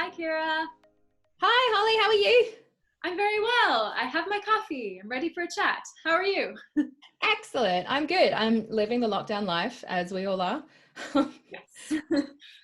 Hi, Kira. Hi, Holly, how are you? I'm very well. I have my coffee. I'm ready for a chat. How are you? Excellent. I'm good. I'm living the lockdown life as we all are. Yes.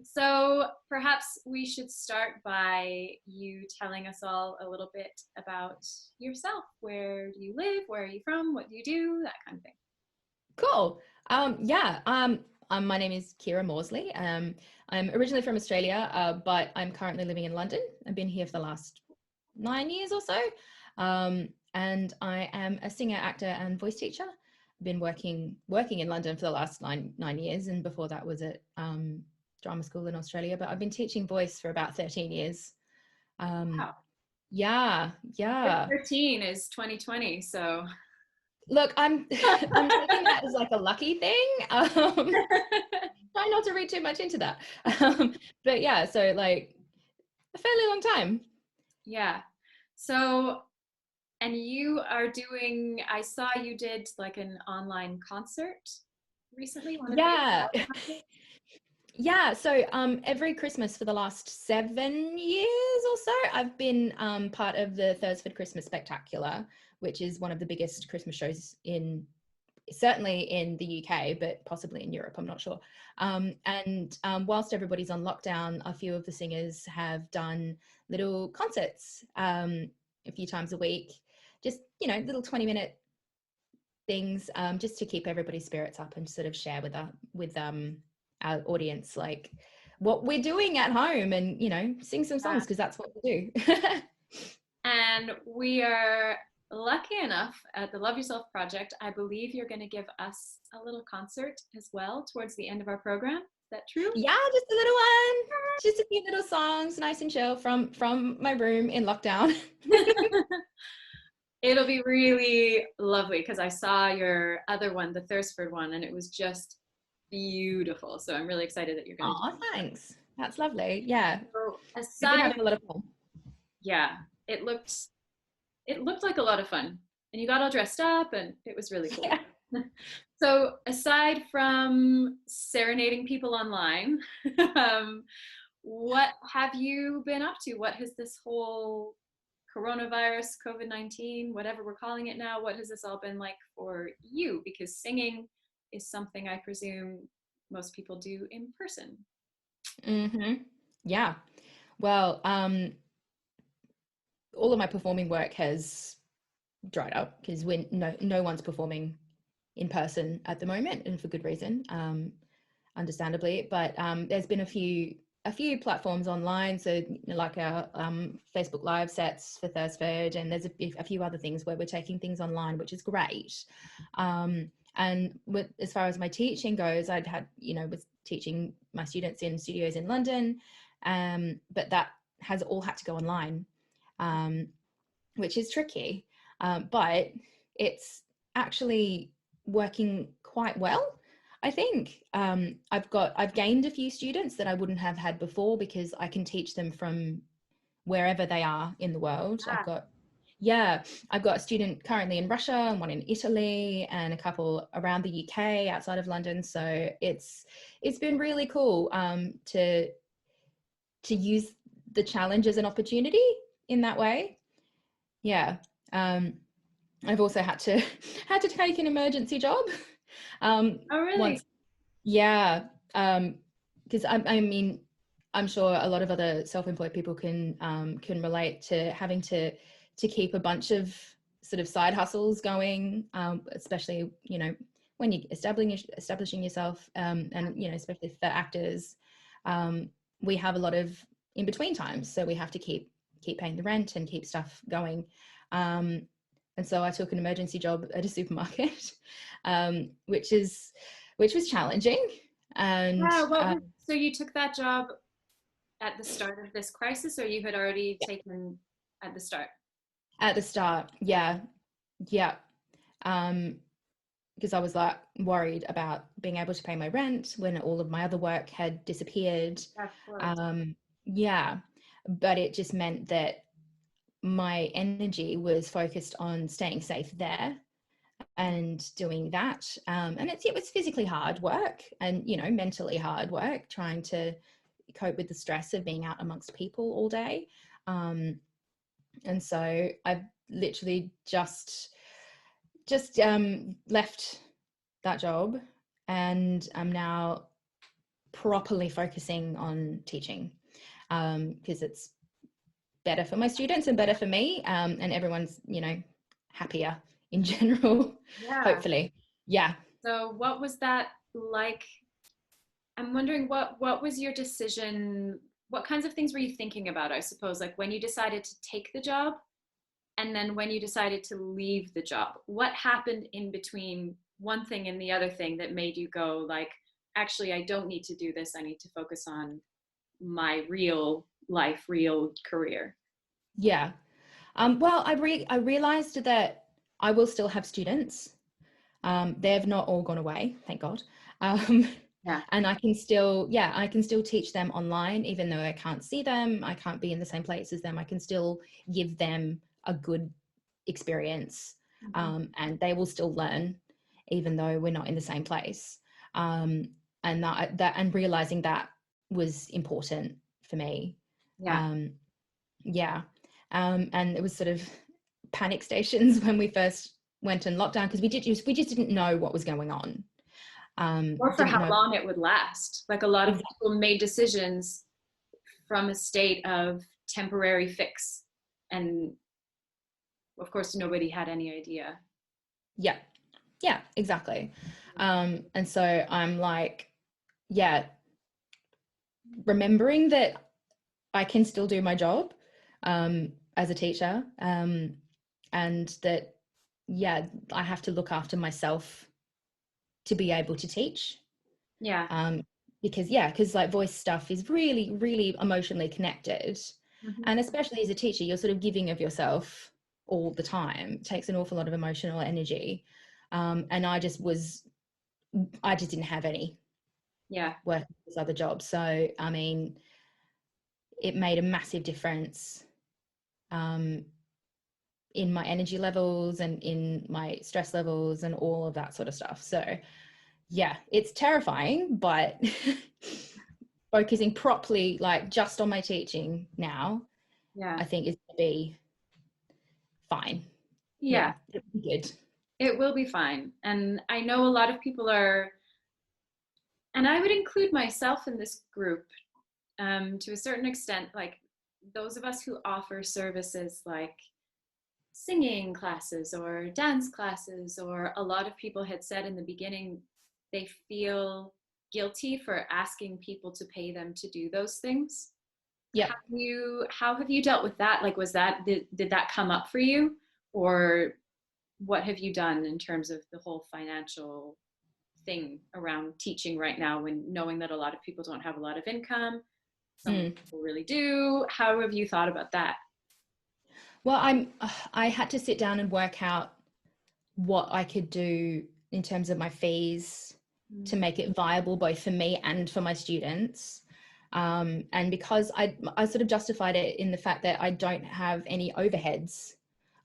So perhaps we should start by you telling us all a little bit about yourself. Where do you live? Where are you from? What do you do? That kind of thing. Cool. Yeah, my name is Kira Morsley. I'm originally from Australia, but I'm currently living in London. I've been here for the last 9 years or so. And I am a singer, actor, and voice teacher. I've been working in London for the last nine years, and before that was at drama school in Australia. But I've been teaching voice for about 13 years. Um, Wow. yeah, yeah. 13 is 2020, so Look, I'm taking that as like a lucky thing. Try not to read too much into that. But yeah, so like a fairly long time. yeah. So, and you are doing, I saw you did like an online concert recently, one of your Yeah. concerts. Yeah, so every Christmas for the last 7 years or so, I've been part of the Thursford Christmas Spectacular, which is one of the biggest Christmas shows in certainly in the UK, but possibly in Europe, I'm not sure. And whilst everybody's on lockdown, a few of the singers have done little concerts a few times a week, just, little 20-minute things, just to keep everybody's spirits up and sort of share with our audience, like what we're doing at home, and, sing some songs because that's what we do. And we are lucky enough at the Love Yourself Project. I believe you're going to give us a little concert as well towards the end of our program. Is that true? Yeah, just a little one, just a few little songs, nice and chill from my room in lockdown. It'll be really lovely because I saw your other one, the Thursford one, and it was just beautiful. So I'm really excited that you're going to do Oh, thanks. That's lovely. Yeah, it. So we've been aside, having a lot of fun. yeah, it looked like a lot of fun, and you got all dressed up, and it was really cool. Yeah. So aside from serenading people online, um, what have you been up to? What has this whole coronavirus, COVID-19, whatever we're calling it now, what has this all been like for you? Because singing is something I presume most people do in person. Yeah. Well, all of my performing work has dried up because when no one's performing in person at the moment, and for good reason, understandably. But there's been a few platforms online, so like our Facebook Live sets for Thursford, and there's a few other things where we're taking things online, which is great. And as far as my teaching goes, was teaching my students in studios in London, but that has all had to go online, which is tricky. But it's actually working quite well. I think I've gained a few students that I wouldn't have had before because I can teach them from wherever they are in the world. I've got a student currently in Russia and one in Italy and a couple around the UK outside of London. So it's been really cool to use the challenge as an opportunity in that way. Yeah. I've also had to take an emergency job. Oh, really? Once, yeah, because I mean, I'm sure a lot of other self-employed people can relate to having to keep a bunch of sort of side hustles going, especially when you're establishing yourself, and especially for actors, we have a lot of in between times, so we have to keep paying the rent and keep stuff going. And so I took an emergency job at a supermarket, which was challenging. And Yeah, so you took that job at the start of this crisis, or you had already taken at the start? at the start, yeah, yeah, because I was like worried about being able to pay my rent when all of my other work had disappeared. Of course. Yeah, but it just meant that my energy was focused on staying safe there and doing that. And it was physically hard work and, mentally hard work trying to, cope with the stress of being out amongst people all day. And so I've literally just left that job, and I'm now properly focusing on teaching, because it's better for my students and better for me, and everyone's, happier in general. Yeah. Hopefully. Yeah. So what was that like? I'm wondering what was your decision? What kinds of things were you thinking about, I suppose, like when you decided to take the job and then when you decided to leave the job? What happened in between one thing and the other thing that made you go like, actually, I don't need to do this. I need to focus on my real life, real career. Yeah. Well, I realized that I will still have students. They've not all gone away, thank God. Yeah. And I can still teach them online, even though I can't see them. I can't be in the same place as them. I can still give them a good experience, and they will still learn, even though we're not in the same place. And and realizing that was important for me. Yeah. Um, yeah. And it was sort of panic stations when we first went in lockdown, because we just didn't know what was going on. Or for Didn't how know long it would last. Like a lot of exactly. people made decisions from a state of temporary fix. And of course, nobody had any idea. Yeah, yeah, exactly. And so I'm like, yeah, remembering that I can still do my job, as a teacher, and that, yeah, I have to look after myself to be able to teach. Yeah. um, because like voice stuff is really, really emotionally connected, Mhm. and especially as a teacher, you're sort of giving of yourself all the time. It takes an awful lot of emotional energy, and I just didn't have any Yeah. work with this other job. So I mean, it made a massive difference, um, in my energy levels and in my stress levels and all of that sort of stuff. So yeah, it's terrifying, but focusing properly, like just on my teaching now, Yeah. I think is going to be fine. Yeah. Yeah, it'll be good. It will be fine. And I know a lot of people are, and I would include myself in this group, to a certain extent, like those of us who offer services like singing classes or dance classes, or a lot of people had said in the beginning they feel guilty for asking people to pay them to do those things. Yep. How have you dealt with that? Like, did that come up for you, or what have you done in terms of the whole financial thing around teaching right now, when knowing that a lot of people don't have a lot of income, some Mm. people really do? How have you thought about that? Well, I had to sit down and work out what I could do in terms of my fees to Mm. make it viable both for me and for my students. And because I sort of justified it in the fact that I don't have any overheads,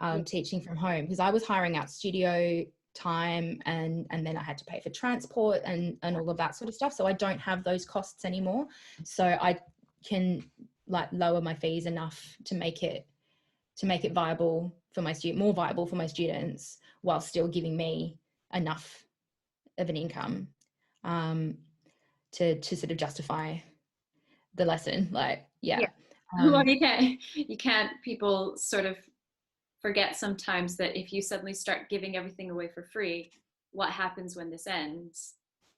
Yeah. teaching from home, because I was hiring out studio time, and then I had to pay for transport and all of that sort of stuff. So I don't have those costs anymore. So I can like lower my fees enough to make it viable for my more viable for my students, while still giving me enough of an income, um, to sort of justify the lesson. Like, Yeah. yeah. Well, um, you can't, people sort of forget sometimes that if you suddenly start giving everything away for free, what happens when this ends?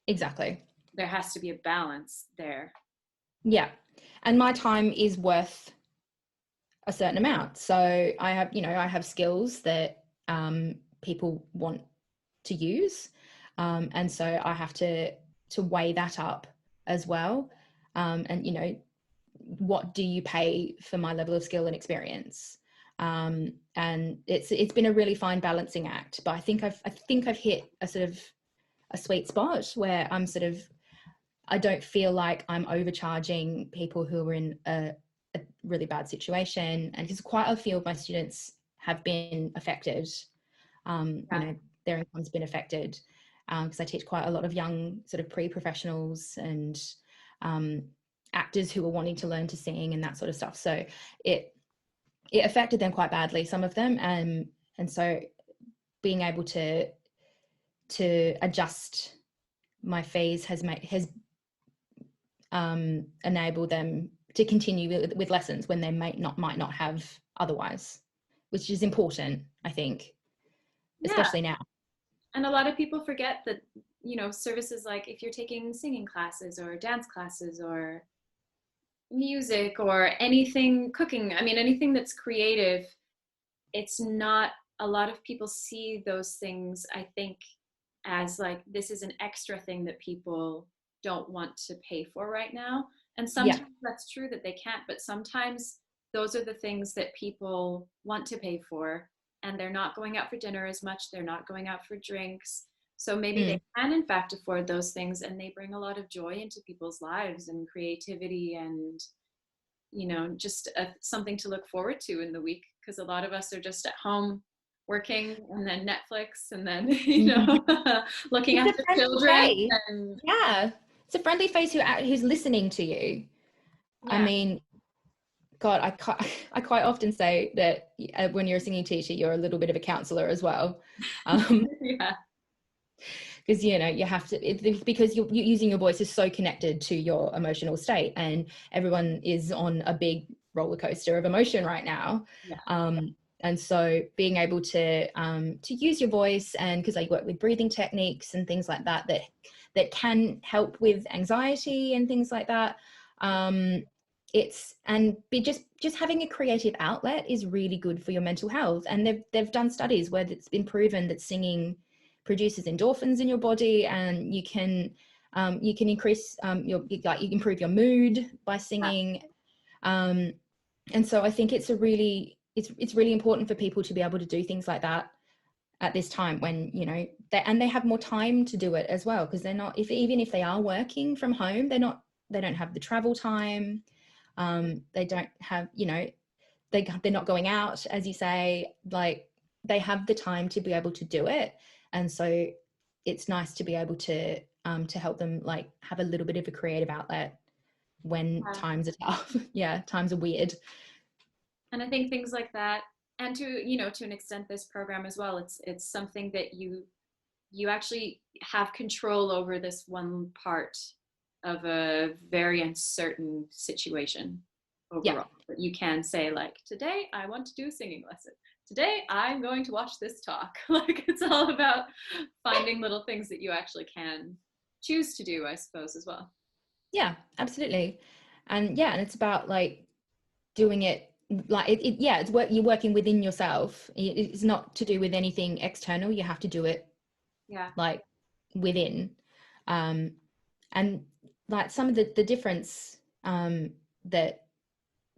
exactly. There has to be a balance there. Yeah. And my time is worth a certain amount. So I have skills that, people want to use. And so I have to weigh that up as well. And what do you pay for my level of skill and experience? And it's been a really fine balancing act, but I think I've hit a sort of a sweet spot where I don't feel like I'm overcharging people who are in a really bad situation, and because quite a few of my students have been affected. Yeah. Their income's been affected, because I teach quite a lot of young sort of pre-professionals and, actors who were wanting to learn to sing and that sort of stuff. So it affected them quite badly, some of them, and so being able to adjust my fees has enabled them to continue with lessons when they might not have otherwise, which is important, I think, especially now. And a lot of people forget that, services like if you're taking singing classes or dance classes or music or anything, cooking, I mean, anything that's creative, it's not, a lot of people see those things, I think, as like, this is an extra thing that people don't want to pay for right now. And sometimes that's true that they can't, but sometimes those are the things that people want to pay for, and they're not going out for dinner as much, they're not going out for drinks. So maybe they can in fact afford those things, and they bring a lot of joy into people's lives and creativity and, just something to look forward to in the week, because a lot of us are just at home working and then Netflix and then, looking after children. And it's a friendly face who's listening to you. I mean, God, I quite often say that when you're a singing teacher, you're a little bit of a counselor as well. Because you have to, because you're using your voice is so connected to your emotional state, and everyone is on a big roller coaster of emotion right now. And so being able to use your voice, and because I work with breathing techniques and things like that that can help with anxiety and things like that. Just having a creative outlet is really good for your mental health. And they've done studies where it's been proven that singing produces endorphins in your body, and you can increase you improve your mood by singing. And so I think it's really important for people to be able to do things like that at this time when they have more time to do it as well, because they're not, even if they are working from home, they don't have the travel time. They don't have, they're not going out, as you say, like they have the time to be able to do it. And so it's nice to be able to help them like have a little bit of a creative outlet when times are tough. Times are weird. And I think things like that, and to an extent this program as well, it's something that you actually have control over this one part of a very uncertain situation overall. But you can say, like, today I want to do a singing lesson. Today I'm going to watch this talk. Like, it's all about finding little things that you actually can choose to do, I suppose, as well. Yeah, absolutely. And it's about like doing it like it's you're working within yourself. It's not to do with anything external. You have to do it like within. And like some of the difference that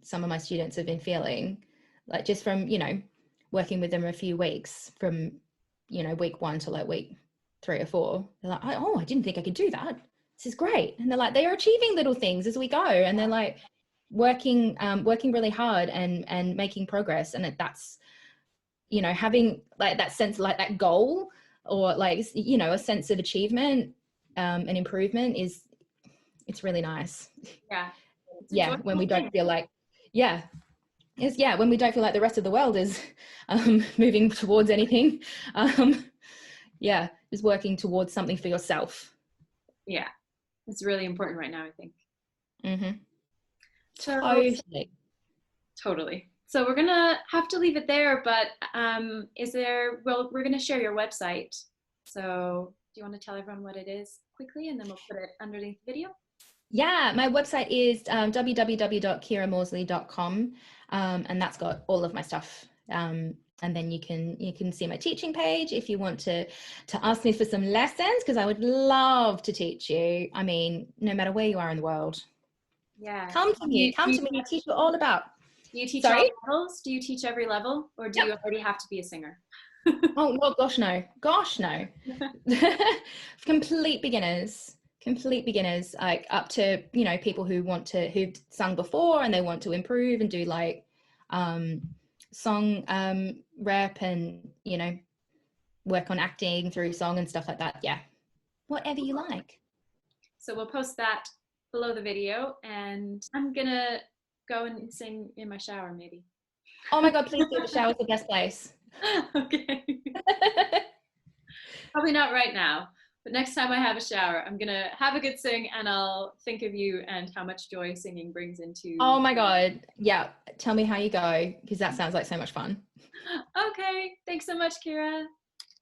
some of my students have been feeling, like just from working with them a few weeks, from week 1 to like week 3 or 4, they're like, oh, I didn't think I could do that, this is great. And they're like, they are achieving little things as we go, and they're like working really hard and making progress. And that's having like that sense, like that goal, or like a sense of achievement and improvement it's really nice. When we don't feel like when we don't feel like the rest of the world is moving towards anything. Just working towards something for yourself. It's really important right now, I think. Totally. So we're gonna have to leave it there, but we're gonna share your website. So do you want to tell everyone what it is quickly, and then we'll put it underneath the video? My website is www.kiramorsley.com, and that's got all of my stuff. And then you can see my teaching page if you want to ask me for some lessons, because I would love to teach you. I mean, no matter where you are in the world. Come to me. I'll teach you all about. Do you teach all levels? Do you teach every level, or do you already have to be a singer? Oh, well, gosh no. Complete beginners, like up to people who've sung before and they want to improve and do like song rep and work on acting through song and stuff like that. Whatever you like. So we'll post that below the video, and I'm gonna go and sing in my shower maybe. Oh my God, please do. The shower's the best place. Okay. Probably not right now, but next time I have a shower, I'm gonna have a good sing and I'll think of you and how much joy singing brings into. Oh my God. Yeah. Tell me how you go, because that sounds like so much fun. Okay. Thanks so much, Kira.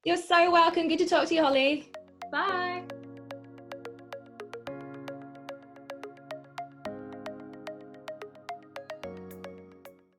You're so welcome. Good to talk to you, Holly. Bye.